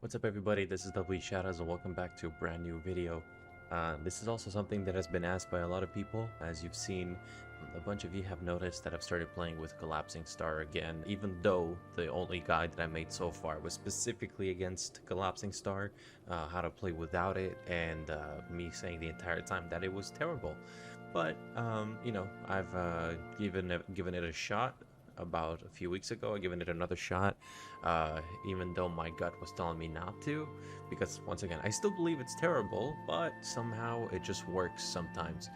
What's up everybody, this is WShadows and welcome back to a brand new video. This is also something that has been asked by a lot of people. As you've seen, a bunch of you have noticed that I've started playing with Collapsing Star again, even though the only guide that I made so far was specifically against Collapsing Star, how to play without it, and me saying the entire time that it was terrible. But, I've given it a shot. About a few weeks ago, I given it another shot, even though my gut was telling me not to, because once again, I still believe it's terrible, but somehow it just works sometimes,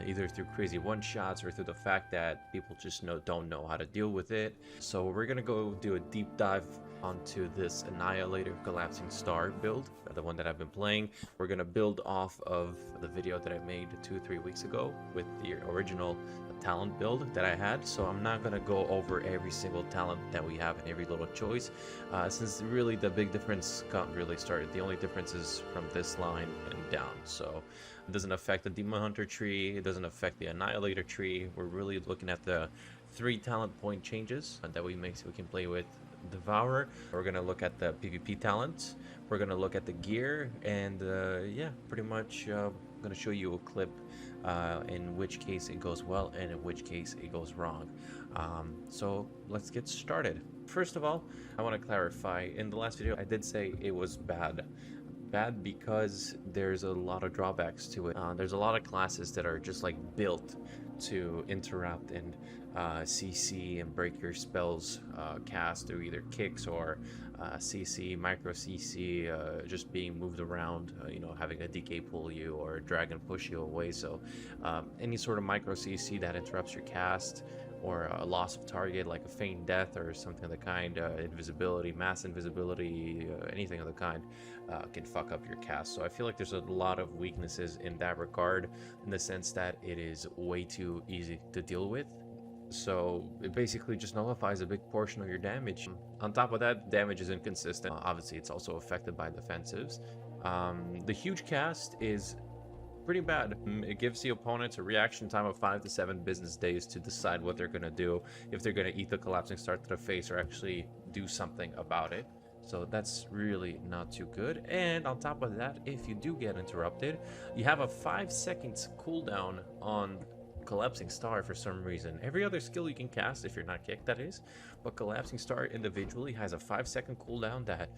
either through crazy one-shots or through the fact that people just don't know how to deal with it. So we're gonna go do a deep dive onto this Annihilator Collapsing Star build, the one that I've been playing. We're gonna build off of the video that I made 2-3 weeks ago with the original talent build that I had, so I'm not gonna go over every single talent that we have and every little choice, since really the big difference can't really start. The only difference is from this line and down, so it doesn't affect the Demon Hunter tree, it doesn't affect the Annihilator tree. We're really looking at the 3 talent point changes that we make so we can play with Devourer. We're gonna look at the PvP talents, we're gonna look at the gear, and yeah, pretty much I'm gonna show you a clip in which case it goes well and in which case it goes wrong. So let's get started. First of all, I want to clarify, in the last video I did say it was bad because there's a lot of drawbacks to it. There's a lot of classes that are just like built to interrupt and CC and break your spells cast through either kicks or CC, micro CC, just being moved around, having a DK pull you or a dragon push you away. So any sort of micro CC that interrupts your cast, or a loss of target like a feign death or something of the kind, invisibility, mass invisibility, anything of the kind, can fuck up your cast. So I feel like there's a lot of weaknesses in that regard, in the sense that it is way too easy to deal with. So it basically just nullifies a big portion of your damage. On top of that, damage is inconsistent. Obviously, it's also affected by defensives. The huge cast is pretty bad. It gives the opponents a reaction time of 5 to 7 business days to decide what they're going to do, if they're going to eat the Collapsing Star to the face or actually do something about it. So that's really not too good. And on top of that, if you do get interrupted, you have a 5 seconds cooldown on Collapsing Star for some reason. Every other skill you can cast, if you're not kicked, that is, but Collapsing Star individually has a 5-second cooldown that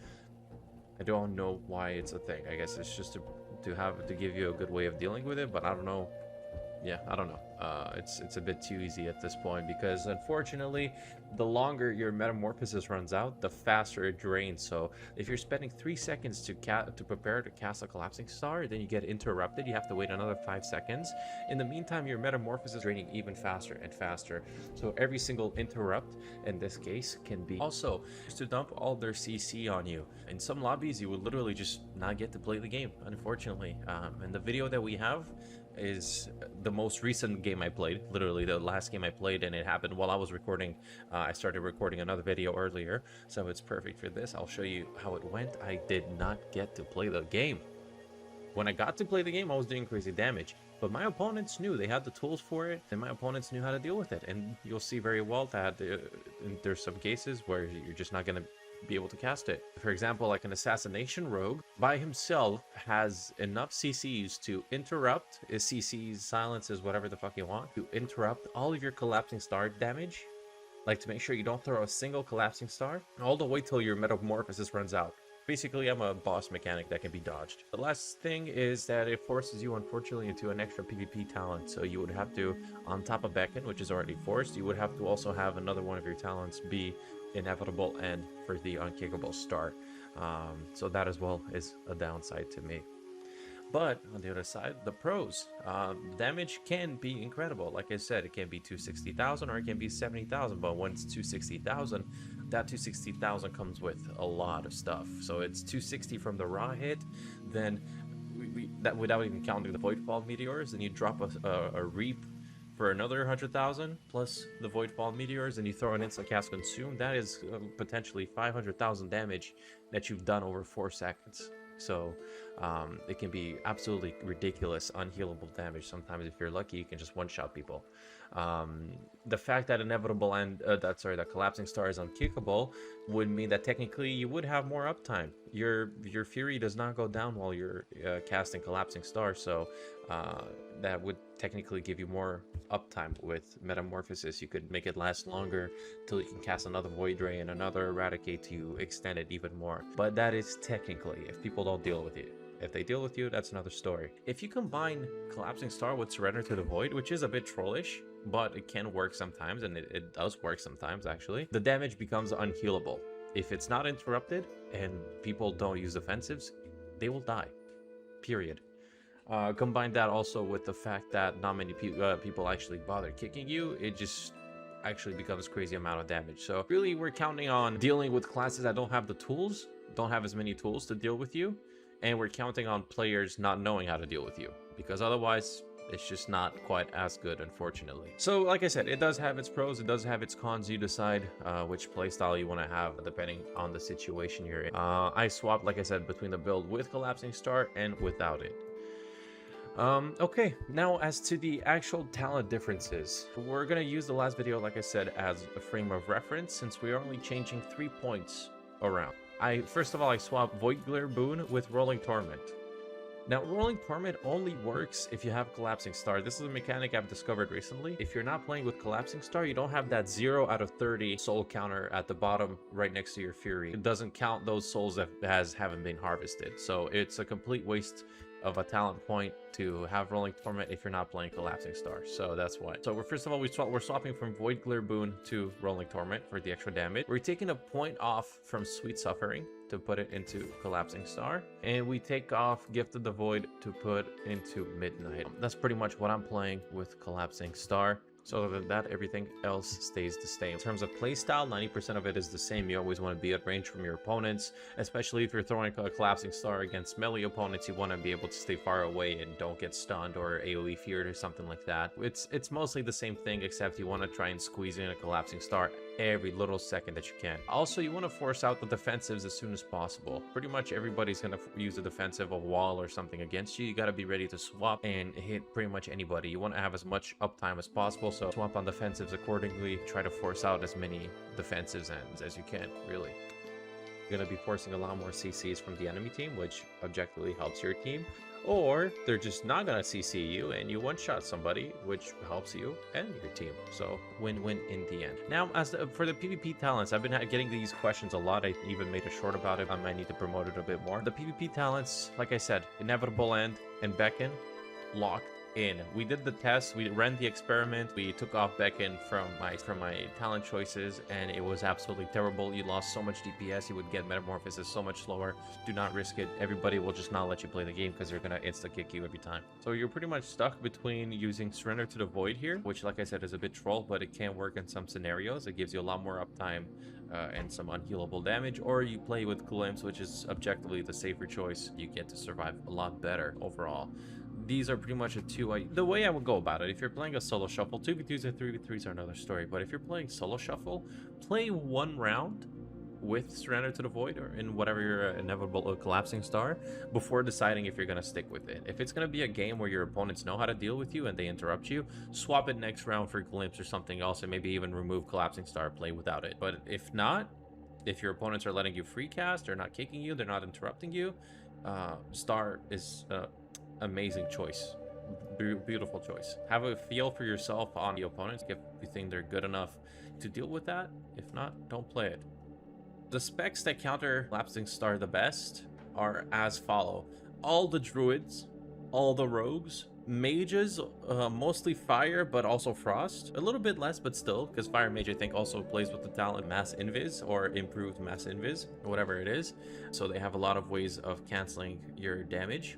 I don't know why it's a thing. I guess it's just to give you a good way of dealing with it, but I don't know. Yeah, I don't know. It's a bit too easy at this point, because unfortunately, the longer your metamorphosis runs out, the faster it drains. So if you're spending 3 seconds to prepare to cast a Collapsing Star, then you get interrupted, you have to wait another 5 seconds. In the meantime, your metamorphosis is draining even faster and faster. So every single interrupt in this case can be also to dump all their CC on you. In some lobbies, you would literally just not get to play the game, unfortunately. And the video that we have is the most recent game I played, literally the last game I played, and it happened while I was recording. I started recording another video earlier, so it's perfect for this. I'll show you how it went. I did not get to play the game. When I got to play the game, I was doing crazy damage, but my opponents knew they had the tools for it, and my opponents knew how to deal with it. And you'll see very well that there's some cases where you're just not going to be able to cast it. For example, like an assassination rogue by himself has enough CCs to interrupt his CCs, silences, whatever the fuck you want, to interrupt all of your Collapsing Star damage, like to make sure you don't throw a single Collapsing Star, all the way till your metamorphosis runs out. Basically, I'm a boss mechanic that can be dodged. The last thing is that it forces you, unfortunately, into an extra PvP talent. So you would have to, on top of Beacon, which is already forced, you would have to also have another one of your talents be inevitable and for the unkickable star. So that as well is a downside to me. But on the other side, the pros. Damage can be incredible. Like I said, it can be 260,000 or it can be 70,000. But when it's 260,000, that 260,000 comes with a lot of stuff. So it's 260 from the raw hit, then that without even counting the Voidfall meteors, then you drop a reap for another 100,000 plus the Voidfall meteors, and you throw an instant cast consume. That is potentially 500,000 damage that you've done over 4 seconds. So it can be absolutely ridiculous, unhealable damage. Sometimes if you're lucky, you can just one-shot people. The fact that inevitable and that collapsing star is unkickable would mean that technically you would have more uptime. Your fury does not go down while you're casting collapsing star, so that would technically give you more uptime with metamorphosis. You could make it last longer till you can cast another void ray and another eradicate to extend it even more. But that is technically if people don't deal with you. If they deal with you, that's another story. If you combine Collapsing Star with Surrender to the Void, which is a bit trollish, but it can work sometimes, and it does work sometimes actually, the damage becomes unhealable. If it's not interrupted and people don't use defensives, they will die. Period. Combine that also with the fact that not many people actually bother kicking you, it just actually becomes crazy amount of damage. So really we're counting on dealing with classes that don't have the tools, don't have as many tools to deal with you. And we're counting on players not knowing how to deal with you, because otherwise it's just not quite as good, unfortunately. So like I said, it does have its pros, it does have its cons. You decide which playstyle you want to have depending on the situation you're in. I swapped, like I said, between the build with Collapsing Star and without it. Okay, now as to the actual talent differences, we're gonna use the last video, like I said, as a frame of reference, since we are only changing 3 points around. First of all, I swapped Void Glare Boon with Rolling Torment. Now, Rolling Torment only works if you have Collapsing Star. This is a mechanic I've discovered recently. If you're not playing with Collapsing Star, you don't have that 0 out of 30 soul counter at the bottom right next to your Fury. It doesn't count those souls that haven't been harvested. So it's a complete waste of a talent point to have Rolling Torment if you're not playing Collapsing Star. So that's why. So first of all, we're swapping from Void Glare Boon to Rolling Torment for the extra damage. We're taking a point off from Sweet Suffering to put it into Collapsing Star. And we take off Gift of the Void to put into Midnight. That's pretty much what I'm playing with Collapsing Star. So other than that, everything else stays the same. In terms of playstyle, 90% of it is the same. You always want to be at range from your opponents, especially if you're throwing a Collapsing Star against melee opponents. You want to be able to stay far away and don't get stunned or AoE feared or something like that. It's mostly the same thing, except you want to try and squeeze in a Collapsing Star every little second that you can. Also, you want to force out the defensives as soon as possible. Pretty much everybody's going to use a defensive, a wall or something against you. You got to be ready to swap and hit pretty much anybody. You want to have as much uptime as possible, so swap on defensives accordingly. Try to force out as many defensives as you can, really. You're going to be forcing a lot more CCs from the enemy team, which objectively helps your team. Or they're just not gonna CC you and you one-shot somebody, which helps you and your team. So win-win in the end. Now, for the PvP talents, I've been getting these questions a lot. I even made a short about it. I might need to promote it a bit more. The PvP talents, like I said, Inevitable End and Beckon, locked in. We did the test, we ran the experiment, we took off Beckon from my talent choices, and it was absolutely terrible. You lost so much DPS, you would get Metamorphosis so much slower. Do not risk it. Everybody will just not let you play the game because they're gonna insta-kick you every time. So you're pretty much stuck between using Surrender to the Void here, which like I said is a bit troll, but it can work in some scenarios. It gives you a lot more uptime and some unhealable damage, or you play with Glimpse, which is objectively the safer choice. You get to survive a lot better overall. These are pretty much the way I would go about it. If you're playing a solo shuffle, 2v2s and 3v3s are another story, but if you're playing solo shuffle, play one round with Surrender to the Void or in whatever your inevitable Collapsing Star before deciding if you're going to stick with it. If it's going to be a game where your opponents know how to deal with you and they interrupt you, swap it next round for Glimpse or something else, and maybe even remove Collapsing Star, play without it. But if not, if your opponents are letting you free cast, they're not kicking you, they're not interrupting you, Star is amazing choice. Beautiful choice. Have a feel for yourself on the opponents if you think they're good enough to deal with that. If not, don't play it. The specs that counter Collapsing Star the best are as follow. All the druids, all the rogues, mages, mostly fire but also frost, a little bit less but still, because fire mage I think also plays with the talent mass invis or improved mass invis, whatever it is, so they have a lot of ways of canceling your damage.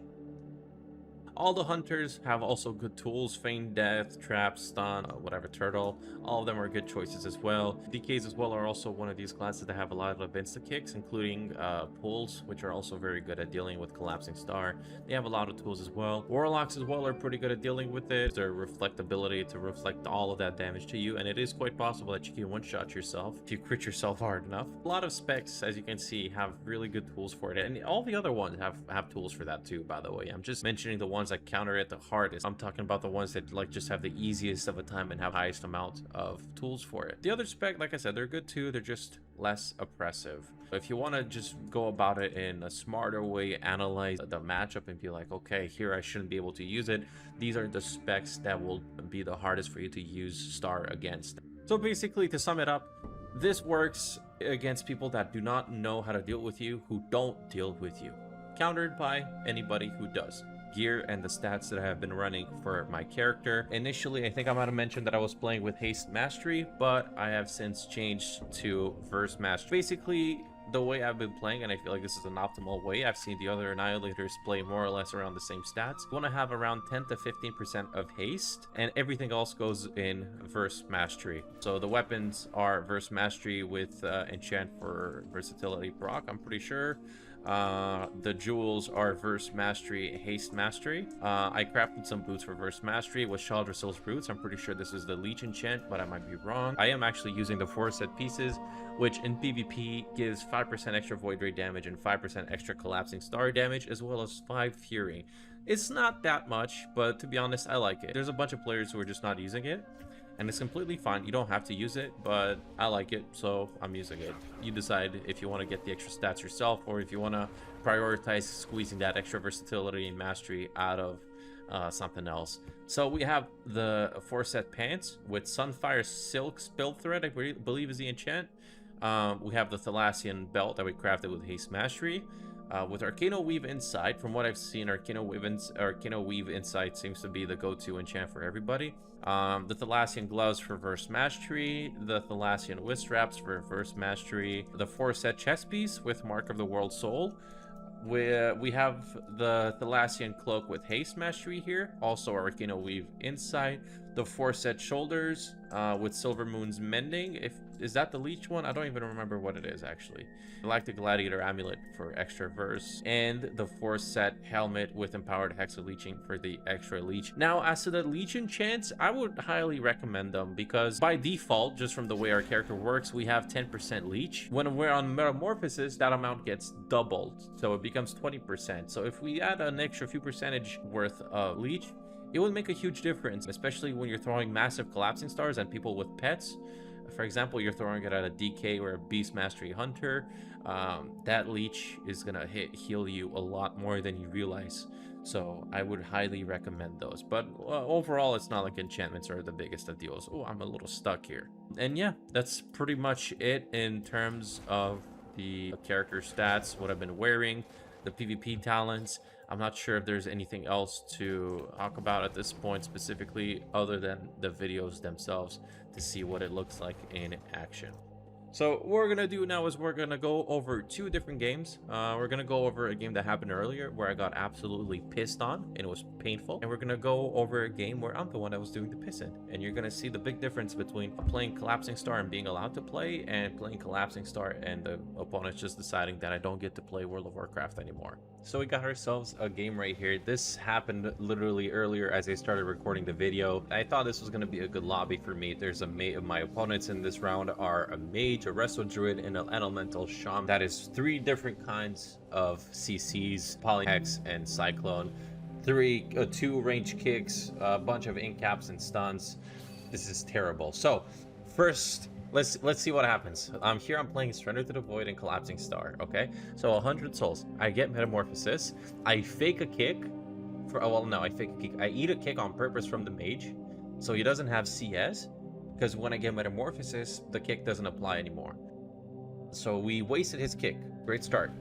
All the hunters have also good tools, feign death, trap, stun, whatever, turtle. All of them are good choices as well. DKs as well are also one of these classes that have a lot of insta kicks, including pulls, which are also very good at dealing with Collapsing Star. They have a lot of tools as well. Warlocks as well are pretty good at dealing with it. Their reflectability to reflect all of that damage to you, and it is quite possible that you can one-shot yourself if you crit yourself hard enough. A lot of specs, as you can see, have really good tools for it, and all the other ones have tools for that too, by the way. I'm just mentioning the ones ones that counter it the hardest. I'm talking about the ones that like just have the easiest of a time and have highest amount of tools for it. The other spec, like I said, they're good too. They're just less oppressive. If you want to just go about it in a smarter way, analyze the matchup and be like, okay, here I shouldn't be able to use it. These are the specs that will be the hardest for you to use Star against. So basically, to sum it up, this works against people that do not know how to deal with you, who don't deal with you. Countered by anybody who does. Gear and the stats that I have been running for my character. Initially, I think I might have mentioned that I was playing with Haste Mastery, but I have since changed to Verse Mastery. Basically, the way I've been playing, and I feel like this is an optimal way, I've seen the other Annihilators play more or less around the same stats. You want to have around 10 to 15% of haste, and everything else goes in Verse Mastery. So the weapons are Verse Mastery with enchant for versatility proc, I'm pretty sure. The jewels are Verse Mastery, Haste Mastery. I crafted some boots for Verse Mastery with Chaldrassil's boots. I'm pretty sure this is the Leech enchant, but I might be wrong. I am actually using the 4 set pieces, which in PvP gives 5% extra Void Ray damage and 5% extra Collapsing Star damage, as well as 5 Fury. It's not that much, but to be honest, I like it. There's a bunch of players who are just not using it, and it's completely fine. You don't have to use it, but I like it, so I'm using it. You decide if you want to get the extra stats yourself, or if you want to prioritize squeezing that extra versatility and mastery out of something else. So we have the 4 set pants with Sunfire Silk Spill Thread, I believe is the enchant. We have the Thalassian belt that we crafted with Haste Mastery. With Arcano Weave Insight, from what I've seen, Arcano Weave Insight seems to be the go-to enchant for everybody. The Thalassian Gloves for Verse Mastery, the Thalassian Whisk Straps for Verse Mastery, the 4 set chest piece with Mark of the World Soul. We have the Thalassian Cloak with Haste Mastery here, also Arcano Weave Insight, the 4 set shoulders with Silver Moon's Mending. Is that the Leech one? I don't even remember what it is actually. I like the Gladiator Amulet for extra verse, and the 4 set helmet with Empowered Hexa Leeching for the extra leech. Now, as to the Leech enchants, I would highly recommend them because by default, just from the way our character works, we have 10% leech. When we're on Metamorphosis, that amount gets doubled, so it becomes 20%. So if we add an extra few percentage worth of leech, it would make a huge difference, especially when you're throwing massive Collapsing Stars and people with pets. For example, you're throwing it at a DK or a Beast Mastery Hunter. That leech is gonna heal you a lot more than you realize. So I would highly recommend those. But overall, it's not like enchantments are the biggest of deals. Oh, I'm a little stuck here. And yeah, that's pretty much it in terms of the character stats, what I've been wearing, the PvP talents. I'm not sure if there's anything else to talk about at this point specifically other than the videos themselves to see what it looks like in action. So what we're gonna do now is we're gonna go over 2 different games. We're gonna go over a game that happened earlier where I got absolutely pissed on and it was painful, and we're gonna go over a game where I'm the one that was doing the pissing, and you're gonna see the big difference between playing Collapsing Star and being allowed to play and playing Collapsing Star and the opponent's just deciding that I don't get to play World of Warcraft anymore. So we got ourselves a game right here. This happened literally earlier as I started recording the video. I thought this was going to be a good lobby for me. There's my opponents in this round are a mage, a resto druid, and an elemental shaman. That is 3 different kinds of CCs, Polyhex and Cyclone. 2 range kicks, a bunch of incaps and stuns. This is terrible. So first, let's see what happens. I'm playing Surrender to the Void and Collapsing Star, okay? So 100 souls. I get Metamorphosis. I fake a kick. I fake a kick. I eat a kick on purpose from the mage, so he doesn't have CS, because when I get Metamorphosis, the kick doesn't apply anymore. So we wasted his kick. Great start.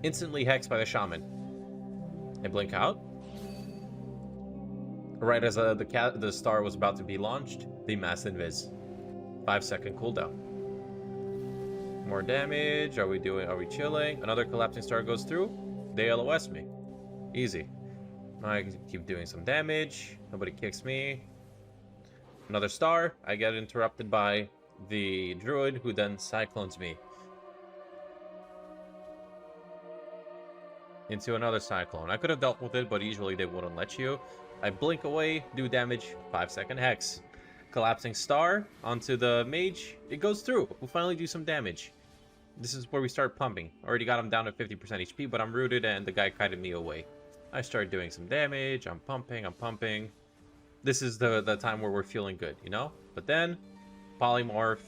Instantly hexed by the shaman. I blink out. Right as the star was about to be launched, the mass invis. 5-second cooldown. More damage. Are we chilling? Another Collapsing Star goes through. They LOS me. Easy. I keep doing some damage. Nobody kicks me. Another star. I get interrupted by the druid, who then cyclones me into another cyclone. I could have dealt with it, but usually they wouldn't let you. I blink away, do damage. 5-second hex. Collapsing Star onto the mage. It goes through. We'll finally do some damage. This is where we start pumping. Already got him down to 50% HP, but I'm rooted and the guy kited me away. I start doing some damage. I'm pumping. This is the time where we're feeling good, you know? But then, polymorph,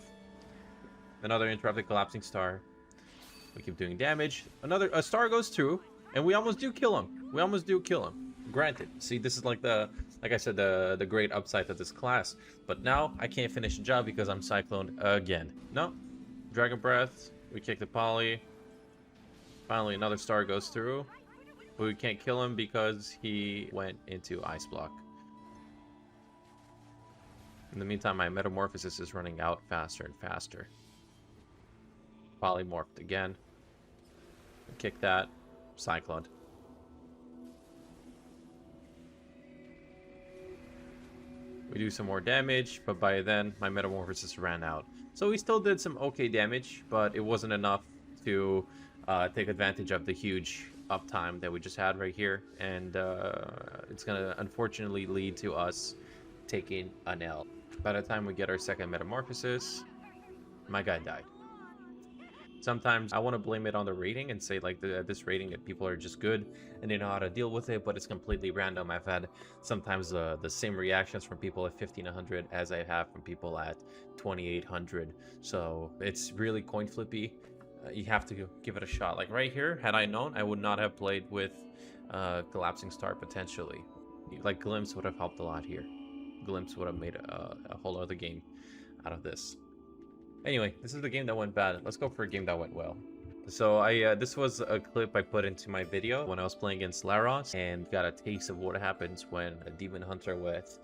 another interrupted collapsing star. We keep doing damage. A star goes through, and we almost do kill him. Granted, see, this is like I said, the great upside to this class. But now I can't finish the job because I'm cycloned again. No, Dragon Breath. We kick the poly. Finally, another star goes through, but we can't kill him because he went into Ice Block. In the meantime, my metamorphosis is running out faster and faster. Polymorphed again. Kick that. Cycloned. We do some more damage, but by then, my metamorphosis ran out. So we still did some okay damage, but it wasn't enough to take advantage of the huge uptime that we just had right here. And it's going to unfortunately lead to us taking an L. By the time we get our second metamorphosis, my guy died. Sometimes I want to blame it on the rating and say like this rating that people are just good and they know how to deal with it, but it's completely random. I've had sometimes the same reactions from people at 1500 as I have from people at 2800. So it's really coin flippy. You have to give it a shot. Like right here, had I known, I would not have played with Collapsing Star potentially. Like Glimpse would have helped a lot here. Glimpse would have made a whole other game out of this. Anyway, this is the game that went bad. Let's go for a game that went well. So this was a clip I put into my video when I was playing against Laros and got a taste of what happens when a Demon Hunter with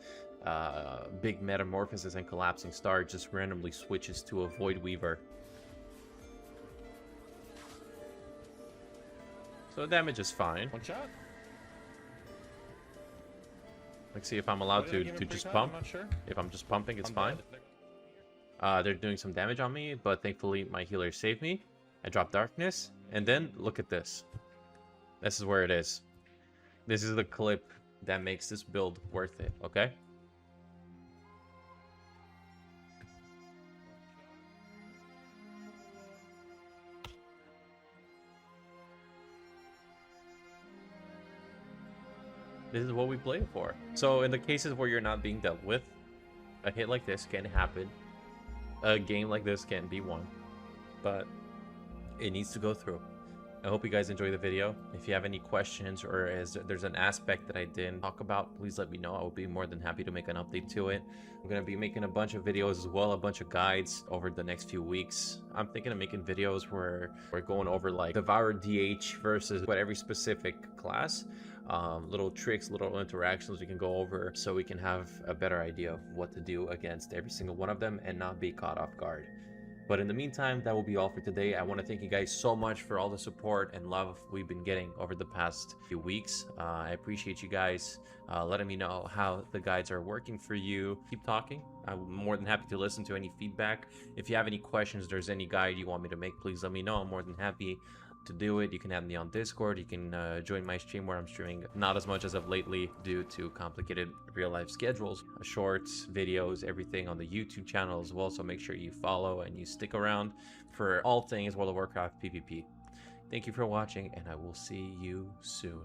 big Metamorphosis and Collapsing Star just randomly switches to a Void Weaver. So the damage is fine. One shot. Let's see if I'm allowed to just pump. I'm not sure. If I'm just pumping, it's fine. They're doing some damage on me, but thankfully my healer saved me. I dropped Darkness, and then look at this. This is where it is. This is the clip that makes this build worth it, okay? This is what we play for. So in the cases where you're not being dealt with, a hit like this can happen. A game like this can be won, but it needs to go through. I hope you guys enjoy the video. If you have any questions or there's an aspect that I didn't talk about, please let me know. I will be more than happy to make an update to it. I'm going to be making a bunch of videos as well, a bunch of guides over the next few weeks. I'm thinking of making videos where we're going over like Devourer DH versus what every specific class. Little tricks, little interactions we can go over so we can have a better idea of what to do against every single one of them and not be caught off guard. But in the meantime, that will be all for today. I want to thank you guys so much for all the support and love we've been getting over the past few weeks. I appreciate you guys letting me know how the guides are working for you. Keep talking. I'm more than happy to listen to any feedback. If you have any questions, there's any guide you want me to make, please let me know. I'm more than happy to do it. You can add me on Discord. You can join my stream where I'm streaming not as much as of lately due to complicated real life schedules, shorts, videos, everything on the YouTube channel as well. So make sure you follow and you stick around for all things World of Warcraft PvP. Thank you for watching, and I will see you soon.